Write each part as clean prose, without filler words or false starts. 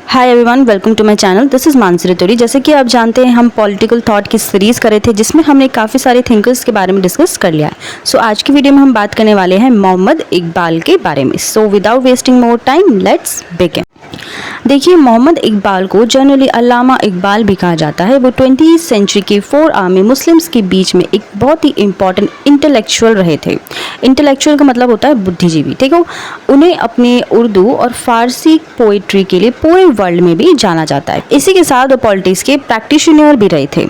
Hi everyone, welcome to my channel. This is Mansi Ratodi. जैसे कि आप जानते हैं, हम पॉलिटिकल थॉट की सीरीज़ कर रहे थे जिसमें हमने काफ़ी सारे थिंकर्स के बारे में डिस्कस कर लिया है। सो आज की वीडियो में हम बात करने वाले हैं मोहम्मद इकबाल के बारे में। So without wasting more time, let's begin. देखिए, मोहम्मद इकबाल को जनरली अल्लामा इकबाल भी कहा जाता है। वो 20वीं सेंचुरी के 4 आर्मी मुस्लिम्स के बीच में एक बहुत ही इंपॉर्टेंट इंटेलेक्चुअल रहे थे। इंटेलेक्चुअल का मतलब होता है बुद्धिजीवी, ठीक है। उन्हें अपने उर्दू और फारसी पोइट्री के लिए पूरे वर्ल्ड में भी जाना जाता है। इसी के साथ वो पॉलिटिक्स के प्रैक्टिशनर भी रहे थे।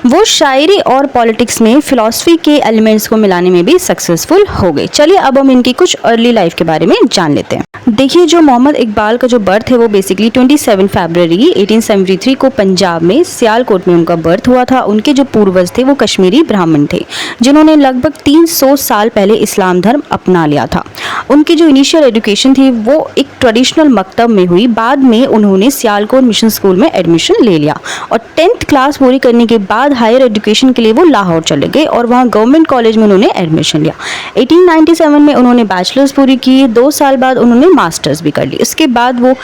वो शायरी और पॉलिटिक्स में फिलॉसफी के एलिमेंट्स को मिलाने में भी सक्सेसफुल हो गए। चलिए अब हम इनकी कुछ अर्ली लाइफ के बारे में जान लेते हैं। देखिए, जो मोहम्मद इकबाल का जो बर्थ है वो बेसिकली 27 फरवरी 1873 को पंजाब में सियालकोट में उनका बर्थ हुआ था। उनके जो पूर्वज थे वो कश्मीरी ब्राह्मण थे जिन्होंने लगभग 300 साल पहले इस्लाम धर्म अपना लिया था। उनकी जो इनिशियल एजुकेशन थी वो एक ट्रेडिशनल मकतब में हुई। बाद में उन्होंने सियालकोट मिशन स्कूल में एडमिशन ले लिया और 10th क्लास पूरी करने के बाद हायर एजुकेशन के लिए वो लाहौर चले गए और वहाँ गवर्नमेंट कॉलेज में उन्होंने एडमिशन लिया। 1897 में उन्होंने बैचलर्स पूरी की। 2 साल बाद उन्होंने मास्टर्स भी कर ली। इसके बाद वो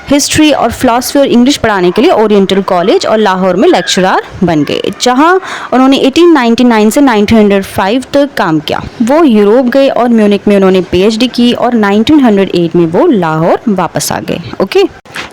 हिस्ट्री और फिलॉसफी और इंग्लिश पढ़ाने के लिए ओरिएंटल कॉलेज और लाहौर में लेक्चरर बन गए, जहां उन्होंने 1899 से 1905 तक काम किया। वो यूरोप गए और म्यूनिक में उन्होंने पीएचडी की और 1908 में वो लाहौर वापस आ गए। ओके,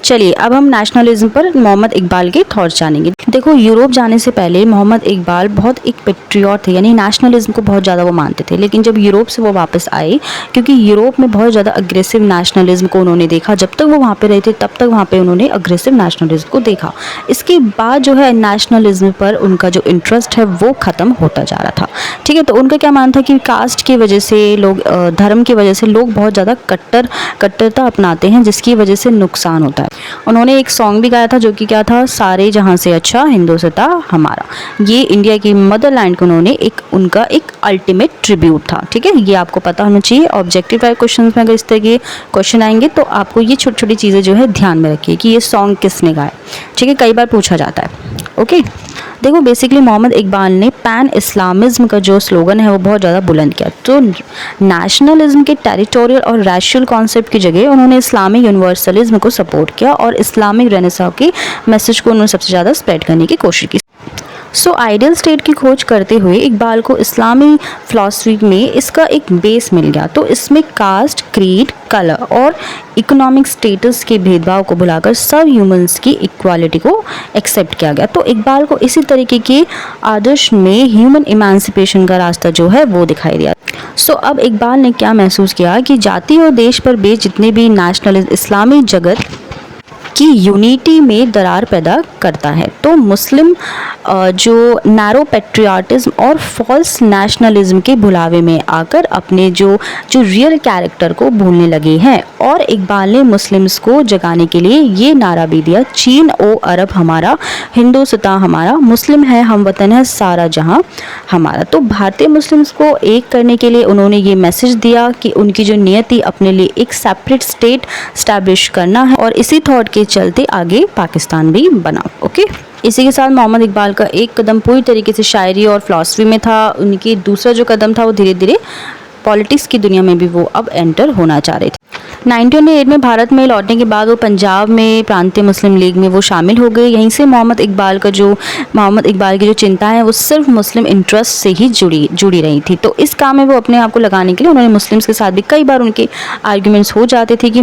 चलिए अब हम नेशनलिज्म पर मोहम्मद इकबाल के थॉट्स जानेंगे। देखो, यूरोप जाने से पहले मोहम्मद इकबाल बहुत एक पेट्रियट थे, यानी नेशनलिज्म को बहुत ज़्यादा वो मानते थे। लेकिन जब यूरोप से वो वापस आए, क्योंकि यूरोप में बहुत ज़्यादा अग्रेसिव नेशनलिज्म को उन्होंने देखा, जब तक वो वहाँ पे रहे थे तब तक वहाँ पे उन्होंने अग्रेसिव नेशनलिज्म को देखा। इसके बाद जो है नेशनलिज्म पर उनका जो इंटरेस्ट है वो ख़त्म होता जा रहा था, ठीक है। तो उनका क्या मानना था कि कास्ट की वजह से लोग, धर्म की वजह से लोग बहुत ज़्यादा कट्टरता अपनाते हैं, जिसकी वजह से नुकसान होता है। उन्होंने एक सॉन्ग भी गाया था जो कि क्या था, सारे जहां से अच्छा हिंदुस्तां हमारा। ये इंडिया की मदरलैंड को उन्होंने उनका एक अल्टीमेट ट्रिब्यूट था, ठीक है। ये आपको पता होना चाहिए। ऑब्जेक्टिव टाइप क्वेश्चन में अगर इस तरह के क्वेश्चन आएंगे तो आपको ये छोटी छोटी चीज़ें जो है ध्यान में रखिए कि ये सॉन्ग किसने गाया, ठीक है। कई बार पूछा जाता है। ओके, देखो, बेसिकली मोहम्मद इकबाल ने पैन इस्लामिज्म का जो स्लोगन है वो बहुत ज़्यादा बुलंद किया। तो नेशनलिज्म के टेरिटोरियल और रैशियल कॉन्सेप्ट की जगह उन्होंने इस्लामिक यूनिवर्सलिज्म को सपोर्ट किया और इस्लामिक रेनेसां के मैसेज को उन्होंने सबसे ज़्यादा स्प्रेड करने की कोशिश की। सो आइडियल स्टेट की खोज करते हुए इकबाल को इस्लामी फिलॉसफी में इसका एक बेस मिल गया। तो इसमें कास्ट, क्रीड, कलर और इकोनॉमिक स्टेटस के भेदभाव को भुलाकर सब ह्यूमंस की इक्वालिटी को एक्सेप्ट किया गया। तो इकबाल को इसी तरीके के आदर्श में ह्यूमन इमांसिपेशन का रास्ता जो है वो दिखाई दिया। सो अब इकबाल ने क्या महसूस किया कि जाति और देश पर बेस्ड जितने भी नेशनलिस्ट इस्लामी जगत की यूनिटी में दरार पैदा करता है। तो मुस्लिम जो नैरो पेट्रियाटिज्म और फॉल्स नेशनलिज्म के भुलावे में आकर अपने जो रियल कैरेक्टर को भूलने लगे हैं। और इकबाल ने मुस्लिम्स को जगाने के लिए ये नारा भी दिया, चीन ओ अरब हमारा, हिंदुस्तां हमारा, मुस्लिम है हम वतन है सारा जहां हमारा। तो भारतीय मुस्लिम्स को एक करने के लिए उन्होंने ये मैसेज दिया कि उनकी जो नियति अपने लिए एक सेपरेट स्टेट स्टैब्लिश करना है और इसी थॉट के चलते आगे पाकिस्तान भी बना। ओके, इसी के साथ मोहम्मद इकबाल का एक कदम पूरी तरीके से शायरी और फिलॉसफी में था। उनकी दूसरा जो कदम था वो धीरे धीरे पॉलिटिक्स की दुनिया में भी वो अब एंटर होना चाह रहे थे। 1908 में भारत में लौटने के बाद वो पंजाब में प्रांतीय मुस्लिम लीग में वो शामिल हो गए। यहीं से मोहम्मद इकबाल की जो चिंता है वो सिर्फ मुस्लिम इंटरेस्ट से ही जुड़ी रही थी। तो इस काम में वो अपने आप को लगाने के लिए उन्होंने मुस्लिम्स के साथ भी कई बार उनके आर्ग्यूमेंट्स हो जाते थे कि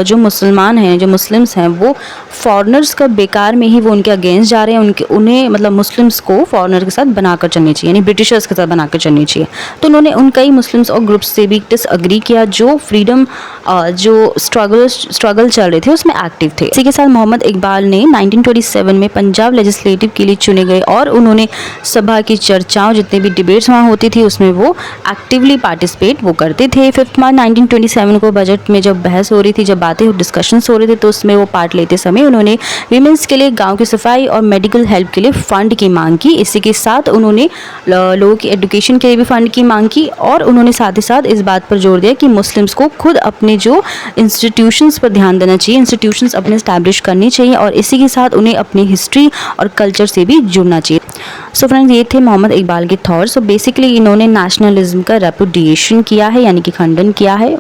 जो मुसलमान हैं, जो मुस्लिम्स हैं, वो फॉरेनर्स का बेकार में ही वो उनके अगेंस्ट जा रहे हैं। उन्हें मतलब मुस्लिम्स को फॉरेनर के साथ बनाकर चलनी चाहिए, यानी ब्रिटिशर्स के साथ बनाकर चलनी चाहिए। तो उन्होंने उन कई मुस्लिम्स और ग्रुप्स से भी डिसअग्री किया जो फ्रीडम जो स्ट्रगल चल रहे थे उसमें एक्टिव थे। इसी के साथ मोहम्मद इकबाल ने 1927 में पंजाब लेजिस्लेटिव के लिए चुने गए और उन्होंने सभा की चर्चाओं, जितने भी डिबेट्स वहाँ होती थी, उसमें वो एक्टिवली पार्टिसिपेट वो करते थे। 5 मार्च 1927 को बजट में जब बहस हो रही थी, जब बातें डिस्कशंस हो रहे थे, तो उसमें वो पार्ट लेते समय उन्होंने वीमेंस के लिए गाँव की सफाई और मेडिकल हेल्प के लिए फंड की मांग की। इसी के साथ उन्होंने लोगों की एजुकेशन के लिए भी फंड की मांग की और उन्होंने साथ ही साथ इस बात पर जोर दिया कि मुस्लिम्स को खुद अपने जो इंस्टीट्यूशंस पर ध्यान देना चाहिए, इंस्टीट्यूशंस अपने स्टैब्लिश करनी चाहिए और इसी के साथ उन्हें अपनी हिस्ट्री और कल्चर से भी जुड़ना चाहिए। सो फ्रेंड्स, ये थे मोहम्मद इकबाल के थॉट्स। सो बेसिकली इन्होंने नेशनलिज्म का रेपुडिएशन किया है, यानी कि खंडन किया है।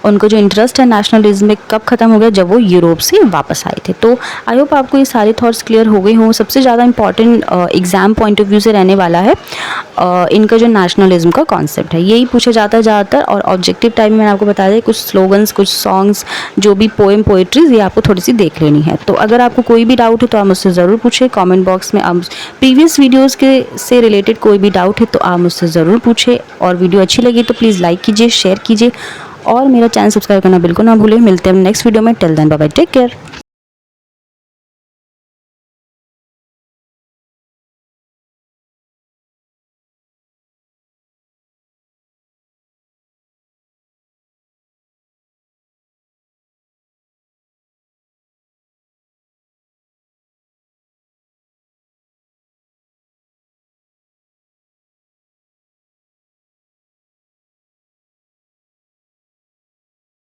उनको जो इंटरेस्ट है नेशनलिज्म में कब ख़त्म हो गया, जब वो यूरोप से वापस आए थे। तो आई होप आपको ये सारे थॉट्स क्लियर हो गए हों। सबसे ज़्यादा important exam point of view से रहने वाला है इनका जो नेशनलिज्म का कॉन्सेप्ट है, यही पूछा जाता है ज़्यादातर। और ऑब्जेक्टिव टाइप में मैंने आपको बताया है, कुछ स्लोगन्स, कुछ सॉन्ग्स, जो भी पोएट्रीज, ये आपको थोड़ी सी देख लेनी है। तो अगर आपको कोई भी डाउट है तो आप मुझसे ज़रूर पूछें कमेंट बॉक्स में। आप प्रीवियस वीडियोस के से रिलेटेड कोई भी डाउट है तो आप मुझसे ज़रूर पूछें। और वीडियो अच्छी लगी तो प्लीज़ लाइक कीजिए, शेयर कीजिए और मेरा चैनल सब्सक्राइब करना बिल्कुल ना भूलें। मिलते हैं नेक्स्ट वीडियो में। Till then bye bye, take care.